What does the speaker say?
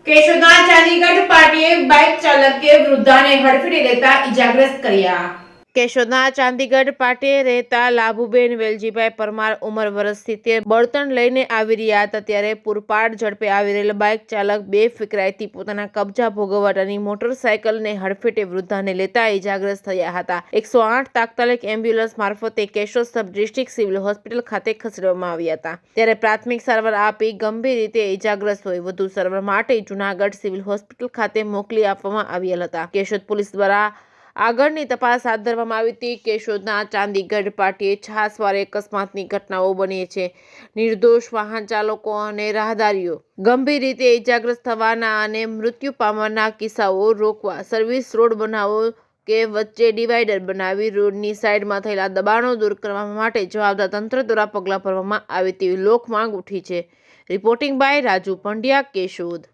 કેશોદના ચાંદીગઢ પાટીએ bike ચાલકે વૃદ્ધાને હડફેટે લેતા ઇજાગ્રસ્ત કર્યા। કેશોદના ચાંદીગઢ પાટે રહેતા લાભુબેન વેલજીભાઈ પરમાર ઉંમર વર્ષ 70 બળતણ લઈને આવી રહ્યા હતા ત્યારે પૂરપાટ ઝડપે આવી રહેલ બાઇક ચાલક બેફિકરાઈથી પોતાના કબજા ભોગવટાની મોટરસાયકલને હડફેટે વૃદ્ધાને લેતા ઇજાગ્રસ્ત થયા હતા। 108 તાત્કાલિક એમ્બ્યુલન્સ મારફતે Keshod sub district civil hospital ખાતે ખસેડવામાં આવ્યા હતા ત્યારે પ્રાથમિક સારવાર આપી ગંભીર રીતે ઇજાગ્રસ્ત હોય વધુ સારવાર માટે જૂનાગઢ સિવિલ હોસ્પિટલ ખાતે મોકલી આપવામાં આવેલ હતા। કેશોદ પોલીસ દ્વારા આગળની તપાસ હાથ ધરવામાં આવી હતી। કેશોદના ચાંદીગઢ પાટીએ છાસવારે અકસ્માતની ઘટનાઓ બની છે। નિર્દોષ વાહન ચાલકો અને રાહદારીઓ ગંભીર રીતે ઇજાગ્રસ્ત થવાના અને મૃત્યુ પામવાના કિસ્સાઓ રોકવા સર્વિસ રોડ બનાવો કે વચ્ચે ડિવાઈડર બનાવી રોડની સાઈડમાં થયેલા દબાણો દૂર કરવા માટે જવાબદાર તંત્ર દ્વારા પગલાં ભરવામાં આવે તેવી લોક માંગ ઉઠી છે। Reporting by Raju Pandya, Keshod.